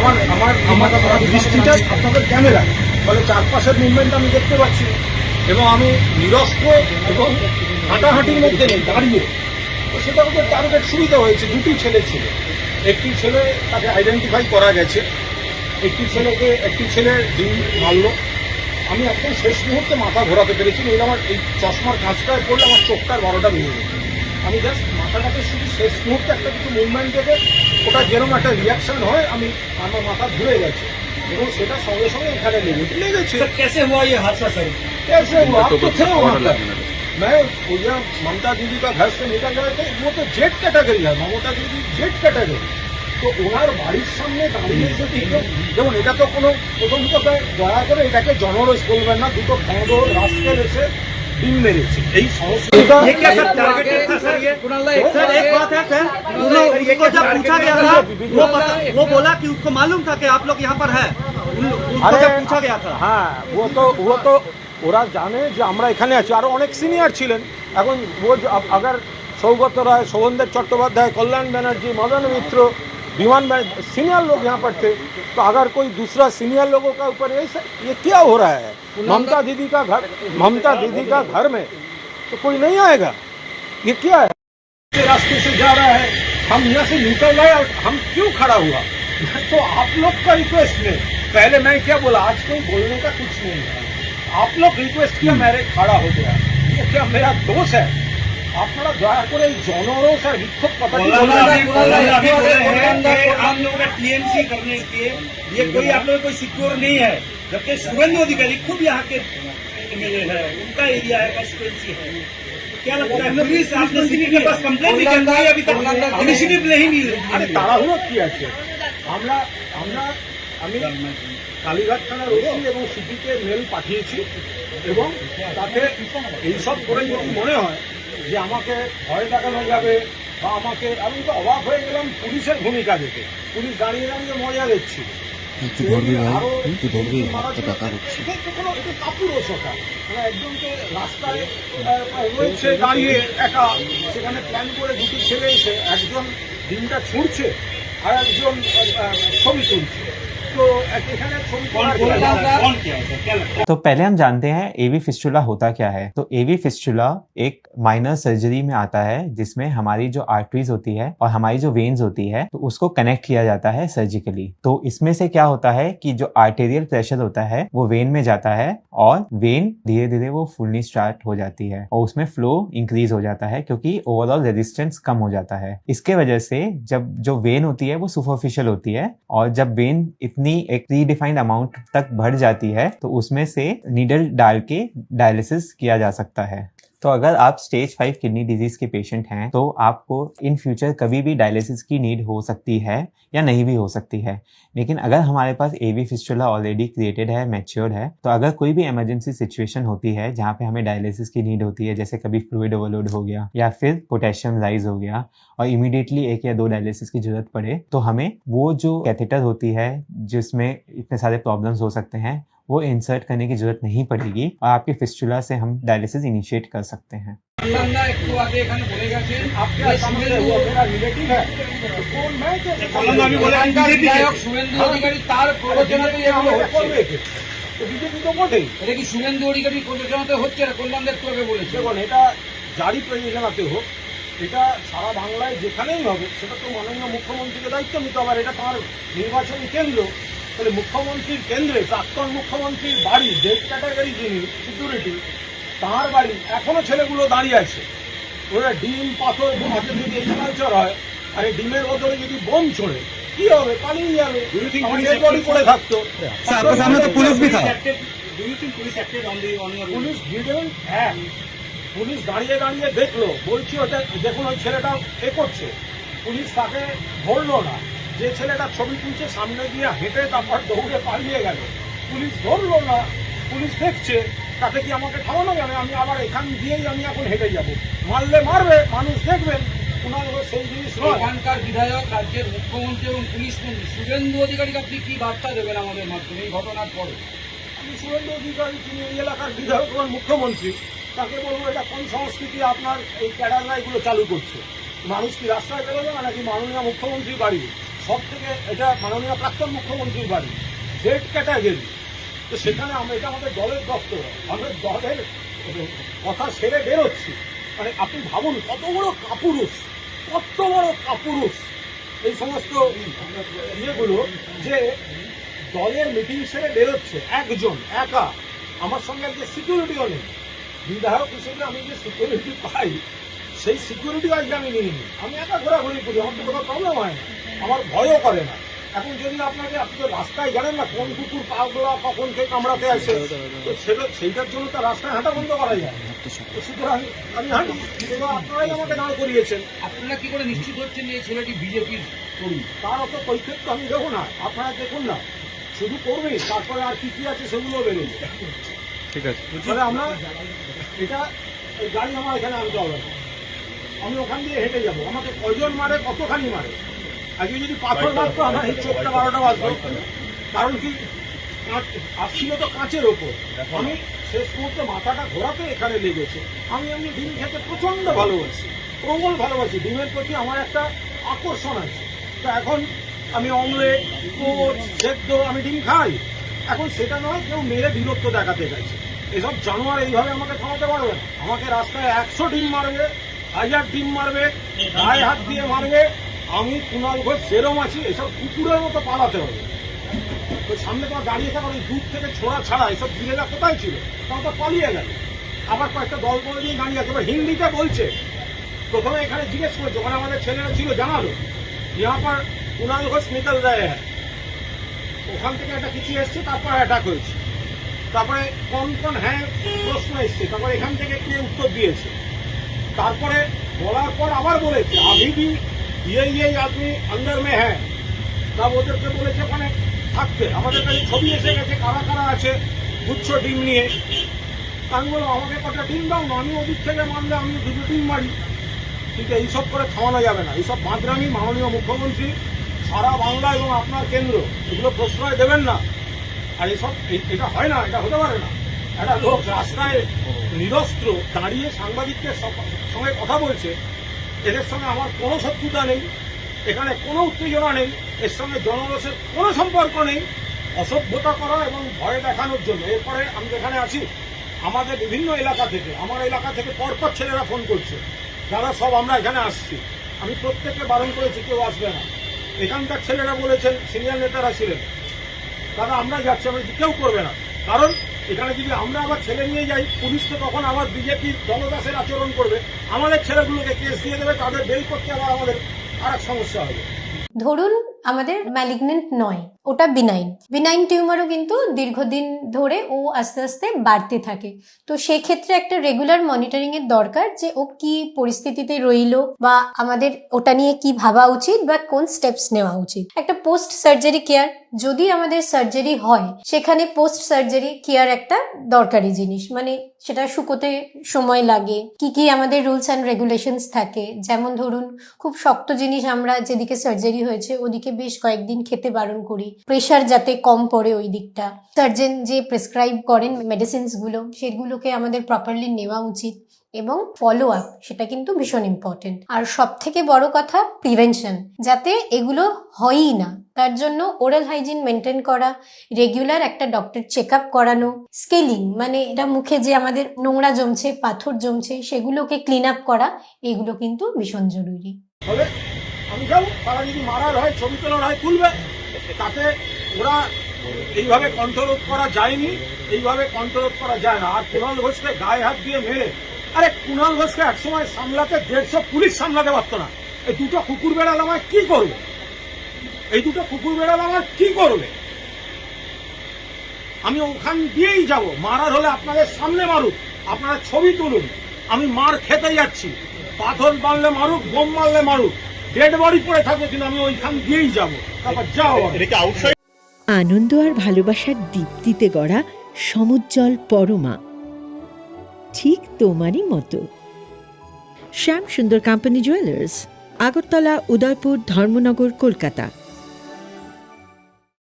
আমার আমার আমার আমার দৃষ্টিটা আপনাদের ক্যামেরা ফলে চারপাশের মুভমেন্ট আমি দেখতে পাচ্ছি এবং আমি নিরস্ত্র এবং হাঁটাহাঁটির মধ্যে নেই, দাঁড়িয়ে। তো সেটা ওদের টার্গেট সুবিধা হয়েছে। দুটি ছেলে ছিল, একটি ছেলে তাকে আইডেন্টিফাই করা গেছে, একটি ছেলে ডিম মারলো। আমি একদম শেষ মুহূর্তে মাথা ঘোরাতে পেরেছি, নইলে আমার এই চশমার কাঁচটায় পড়লে আমার চোখটার 12টা ভেঙে যেত। আমি জাস্ট মাথাটাকে শুধু শেষ মুহূর্তে একটা কিছু মুভমেন্ট থেকে ওটা যেরকম একটা রিয়াকশন হয়, আমার মাথা ঘুরে গেছে এবং সেটা সঙ্গে সঙ্গে এখানে লেগেছে। कैसे हुआ ये हादसा सर? कैसे हुआ? आप तो थे वहाँ पर। मैं ममता दीदी का घर से निकल रहे थे। वो तो जेट कैटेगरी है, ममता दीदी जेट कैटेगरी। তো ওনার বাড়ির সামনে দাঁড়িয়ে যেমন এটা তো কোনো প্রথম কথা দয়া করে এটাকে জনরস বলবেন না। দুটো ভেঁড়ো রাস্তায় এসে ডিম মেরেছে, এই সমস্যাটা। ये क्या सर टारगेटेड था सर? ये सर एक बात है सर, उसको जब पूछा गया था वो बोला कि उसको मालूम था कि आप लोग यहाँ पर है। उसको जब पूछा गया था, হ্যাঁ, ও তো ওরা জানে যে আমরা এখানে আছি। আরো অনেক সিনিয়র ছিলেন। এখন ও अगर सौगत राय, शोभनदेव चट्टोपाध्याय, कल्याण बनर्जी, मदन मित्र, विमान सीनियर लोग यहाँ पर थे, तो अगर कोई दूसरा सीनियर लोगों का ऊपर ये क्या हो रहा है? ममता दीदी का घर में तो कोई नहीं आएगा। ये क्या है? रास्ते से जा रहा है, हम यहाँ से निकल रहे और हम क्यों खड़ा हुआ? तो आप लोग का रिक्वेस्ट में पहले मैं क्या बोला, आज कोई बोलने का कुछ नहीं है। आप लोग रिक्वेस्ट किया, मैंने खड़ा हो गया। ये क्या मेरा दोष है? আপনারা দয়া করে এই জনরোষ আর বিক্ষোভ কথা हम लोगों का टीएमसी करने के ये कोई आप लोग कोई सिक्योर नहीं है, जबकि शुभेंदु अधिकारी खुद यहाँ के एमएलए है, उनका एरिया है, कंस्टिट्यूएंसी है। क्या लगता है पुलिस आपने सिटी के पास कंप्लेंट भी कर दी, अभी तक इनिशिएटिव नहीं मिल रही? আরে তাড়াহুড়ো কি আছে? আমি কালীঘাট থানার ওসি এবং সিটিকে মেল পাঠিয়েছি এবং তাতে এইসব করে যদি মনে হয় যে আমাকে ভয় দেখানো যাবে বা আমাকে, আমি তো অবাক হয়ে গেলাম পুলিশের ভূমিকা দেখে। পুলিশ দাঁড়িয়ে দাঁড়িয়ে মজা দেখছিল। কাপুরুষতা, মানে একজনকে রাস্তায় রয়েছে দাঁড়িয়ে একা, সেখানে প্ল্যান করে দুটি ছেলে এসে একজন ডিমটা ছুঁড়ছে আর একজন ছবি তুলছে। तो पहले हम जानते हैं एवी फिस्टुला होता क्या है। तो एवी फिस्टुला एक माइनर सर्जरी में आता है जिसमें हमारी जो आर्टरीज होती है और हमारी जो वेन्स होती है तो उसको कनेक्ट किया जाता है सर्जिकली। तो इसमें से क्या होता है कि जो आर्टेरियल प्रेशर होता है वो वेन में जाता है और वेन धीरे धीरे वो फुलनी स्टार्ट हो जाती है और उसमें फ्लो इंक्रीज हो जाता है क्योंकि ओवरऑल रेजिस्टेंस कम हो जाता है। इसके वजह से जब जो वेन होती है वो सुपरफिशियल होती है और जब वेन इतनी एक प्रीडिफाइंड अमाउंट तक बढ़ जाती है तो उसमें से नीडल डाल के डायलिसिस किया जा सकता है। तो अगर आप स्टेज 5 किडनी डिजीज के पेशेंट हैं तो आपको इन फ्यूचर कभी भी डायलिसिस की नीड हो सकती है या नहीं भी हो सकती है। लेकिन अगर हमारे पास एवी फिस्टुला ऑलरेडी क्रिएटेड है, मैच्योर्ड है, तो अगर कोई भी इमरजेंसी सिचुएशन होती है जहाँ पे हमें डायलिसिस की नीड होती है, जैसे कभी फ्लूइड ओवरलोड हो गया या फिर पोटेशियम राइज हो गया और इमीडिएटली 1 या 2 डायलिसिस की जरूरत पड़े, तो हमें वो जो कैथेटर होती है जिसमें इतने सारे प्रॉब्लम्स हो सकते हैं वो इंसर्ट करने की जरूरत नहीं पड़ेगी और आपके फिस्टुला से हम डायलिसिस इनिशिएट कर सकते हैं। শুভেন্দু অধিকারী প্রযোজনাতে হচ্ছে কল্যাণদের বলেছে এটা জারি প্রয়োজনাতে হোক, এটা সারা বাংলায় যেখানেই হবে সেটা তো মাননীয় মুখ্যমন্ত্রীকে দায়িত্ব নিতে হবে। এটা তার নির্বাচনী কেন্দ্র, তাহলে মুখ্যমন্ত্রীর কেন্দ্রে প্রাক্তন মুখ্যমন্ত্রীর বাড়ি, ডেট ক্যাটাগরি যিনি সিকিউরিটি, তার বাড়ি এখনো ছেলেগুলো দাঁড়িয়ে আছে। ওরা ডিম পাথর হাতে যদি এক্সপালচার হয় আর এই ডিমের বদলে যদি বোম ছোড়ে কি হবে? পালিয়ে যাবে, বডি পড়ে থাকতো। Police didn't act. পুলিশ দাঁড়িয়ে দাঁড়িয়ে দেখলো, বলছি ওটা দেখুন ওই ছেলেটা এ করছে, পুলিশ তাকে ধরলো না। যে ছেলেটা ছবি তুলছে সামনে দিয়ে হেঁটে তারপর দৌড়ে পালিয়ে গেল, পুলিশ ধরলো না। পুলিশ দেখছে, তাতে কি আমাকে থামানো যাবে? আমি আবার এখান দিয়েই আমি এখন হেঁটে যাব, মারলে মারবে, মানুষ দেখবেন। ওনার সেই জিনিস এখানকার বিধায়ক, রাজ্যের মুখ্যমন্ত্রী এবং পুলিশ মন্ত্রী শুভেন্দু অধিকারীকে আপনি কি বার্তা দেবেন আমাদের মাধ্যমে এই ঘটনার পরে? আমি শুভেন্দু অধিকারী, তিনি এই এলাকার বিধায়ক এবং মুখ্যমন্ত্রী, তাকে বলবো এটা কোন সংস্কৃতি আপনার এই ক্যাডাররা এগুলো চালু করছে? মানুষ কি রাস্তায় বেরোবে না নাকি মাননীয় মুখ্যমন্ত্রী বাড়ি? সব থেকে এটা মাননীয় প্রাক্তন মুখ্যমন্ত্রীর বাড়ি, জেড ক্যাটাগরি। তো সেখানে আমরা, এটা আমাদের দলের দপ্তর, আমাদের দলের কথা সেরে বেরোচ্ছি। মানে আপনি ভাবুন কত বড় কাপুরুষ, কত বড় কাপুরুষ এই সমস্ত ইয়েগুলো, যে দলের মিটিং সেরে বেরোচ্ছে একজন একা। আমার সঙ্গে যে সিকিউরিটিও নেই, বিধায়ক হিসেবে আমি যে সিকিউরিটি পাই, সেই সিকিউরিটি আজকে আমি নিইনি। আমি একা ঘোরাঘুরি করি, আমার তো কোনো প্রবলেম হয় না, আমার ভয়ও করে না। এখন যদি আপনাকে, আপনি তো রাস্তায় জানেন না কোন কুকুর পাগলা কখন কে কামড়াতে আসে, তো সেইটার জন্য তো রাস্তায় হাঁটা বন্ধ করা যায়। তো সুতরাং আমি হাঁটি, এবার আপনারাই আমাকে দাঁড় করিয়েছেন। আপনারা কি করে নিশ্চিত হচ্ছেন যে এই ছেলেটি বিজেপির কর্মী? তার অত কৈফিয়ত তো আমি দেবো না, আপনারা দেখুন না, শুধু করবে, তারপরে আর কি কি আছে সেগুলো বেরোবে। ঠিক আছে, তাহলে আমরা এটা, এই গাড়ি আমার এখানে আনতে হবে না, আমি ওখান দিয়ে হেঁটে যাবো। আমাকে কয়জন মারে, কতখানি মারে, আজকে যদি পাথর মারতো আমার এই চোখটা 12টা বাজতো। কারণ কি, আসছিল তো কাঁচের ওপর, আমি শেষ মুহূর্তে মাথাটা ঘোরাতে এখানে লেগেছে। আমি ডিম খেতে প্রচন্ড ভালোবাসি, প্রবল ভালোবাসি, ডিমের প্রতি আমার একটা আকর্ষণ আছে। তো এখন আমি অমলেট, কোচ, সেদ্ধ আমি ডিম খাই। এখন সেটা নয় কেউ মেরে বীরত্ব দেখাতে গেছে, এসব জানোয়ার এইভাবে আমাকে থামাতে পারবে না। আমাকে রাস্তায় 100 ডিম মারবে, 1000 ডিম মারবে, গায়ে হাত দিয়ে মারবে, আমি কুণাল ঘোষ যেরম আছি এসব কুকুরের মতো পালাতে হবে। ওই সামনে তোমার দাঁড়িয়ে থাকা, ওই দূর থেকে ছোড়া ছাড়া এসব গিরেরা কোথায় ছিল, তখন তো পালিয়ে গেল। আবার কয়েকটা দল করে দিয়ে দাঁড়িয়ে আছে, এবার হিন্দিতে বলছে। প্রথমে এখানে জিজ্ঞেস করেছে, ওখানে আমাদের ছেলেরা ছিল, জানালো यहाँ पर কুণাল ঘোষ নিকল रहे हैं। ওখান থেকে একটা কিছু এসছে, তারপর অ্যাটাক হয়েছে, তারপরে কোন কোন হ্যাঁ প্রশ্ন এসছে, তারপরে এখান থেকে কে উত্তর দিয়েছে, তারপরে বলার পর আবার বলেছে अभी भी ये आदमी अंदर में है। তবে ওদেরকে বলেছে ওখানে থাকতে। আমাদের কাছে ছবি এসে গেছে কারা কারা আছে গুচ্ছ ডিম নিয়ে। আমি বললাম আমাকে কটা ডিম দাও না, আমি ওদিক থেকে মারলে আমি 2টো ডিম মারি। কিন্তু এইসব করে থামানো যাবে না, এইসব বাঁদরামি মাননীয় মুখ্যমন্ত্রী সারা বাংলা এবং আপনার কেন্দ্র এগুলো প্রশ্রয় দেবেন না। আর এইসব এটা হয় না, এটা হতে পারে না। একটা লোক রাস্তায় নিরস্ত্র দাঁড়িয়ে সাংবাদিকদের সঙ্গে কথা বলছে, এদের সঙ্গে আমার কোনো শত্রুতা নেই, এখানে কোনো উত্তেজনা নেই, এর সঙ্গে জনরসের কোনো সম্পর্ক নেই, অসভ্যতা করা এবং ভয় দেখানোর জন্য। এরপরে আমি যেখানে আছি, আমাদের বিভিন্ন এলাকা থেকে, আমার এলাকা থেকে পরপর ছেলেরা ফোন করছে, যারা সব আমরা এখানে আসছি। আমি প্রত্যেককে বারণ করেছি কেউ আসবে না। এখানকার ছেলেরা বলেছেন, সিনিয়র নেতারা ছিলেন, দাদা আমরা যাচ্ছি, আমি কেউ করবে না। কারণ এখানে যদি আমরা আবার ছেলে নিয়ে যাই, পুলিশ তো তখন আবার বিজেপির দলদাসের আচরণ করবে, আমাদের ছেলেগুলোকে কেস দিয়ে দেবে, তাদের বেল করতে আবার আমাদের আর এক সমস্যা হবে। ধরুন আমাদের ম্যালিগনেন্ট নয়, ওটা বিনাইন টিউমারও কিন্তু দীর্ঘদিন ধরে ও আস্তে আস্তে বাড়তে থাকে। তো সেক্ষেত্রে একটা রেগুলার মনিটরিং এর দরকার, যে ও কি পরিস্থিতিতে রইলো, বা আমাদের ওটা নিয়ে কি ভাবা উচিত বা কোন স্টেপস নেওয়া উচিত। একটা পোস্ট সার্জারি কেয়ার, যদি আমাদের সার্জারি হয় সেখানে পোস্ট সার্জারি কেয়ার একটা দরকারি জিনিস। মানে সেটা শুকোতে সময় লাগে, কি কি আমাদের রুলস অ্যান্ড রেগুলেশনস থাকে। যেমন ধরুন খুব শক্ত জিনিস আমরা যেদিকে সার্জারি হয়েছে ওদিকে বেশ কয়েকদিন খেতে বারণ করি, প্রেশার যাতে কম পড়ে ওই দিকটা। সার্জন যে প্রেসক্রাইব করেন মেডিসিনস গুলো, সেগুলোকে আমাদের প্রপারলি নেওয়া উচিত, এবং ফলো আপ সেটা কিন্তু ভীষণ ইম্পর্টেন্ট। আর সব থেকে বড় কথা প্রিভেনশন, যাতে এগুলো হয়ই না, তার জন্য ওরাল হাইজিন মেনটেন করা, রেগুলার একটা ডক্টর চেক আপ করানো, স্কেলিং মানে এটা মুখে যে আমাদের নোংরা জমছে, পাথর জমছে, সেগুলোকে ক্লিন আপ করা, এগুলো কিন্তু ভীষণ জরুরি। তবে আমি যাবো, তারা যদি মারার হয়, ছবি তোলার হয়, তুলবে। তাতে ওরা এইভাবে কন্ট্রোল করা যায়নি, এইভাবে কন্ট্রোল করা যায় না। আর কুণাল ঘোষকে গায়ে হাত দিয়ে মেরে, আরে কুণাল ঘোষকে একসময় সামলাতে 150 পুলিশ সামলাতে পারতো না। এই দুটো কুকুর বেড়াল আমায় কি করবে, এই দুটো কুকুর বেড়াল আমার কি করবে? আমি ওখান দিয়েই যাব, মারার হলে আপনাদের সামনে মারুক, আপনারা ছবি তুলুন, আমি মার খেতে যাচ্ছি, পাথর মারলে মারুক, বোম মারলে মারুক, ডেড বডি পড়ে থাকবে, কিন্তু আমি ওইখান দিয়েই যাব। তারপর যাও। আনন্দ আর ভালোবাসার দীপ্তিতে গড়া সমুজ্জ্বল পরমা, ঠিক তোমারই মতো। শ্যাম সুন্দর কোম্পানি জুয়েলার্স, আগরতলা, উদয়পুর, ধর্মনগর, কলকাতা।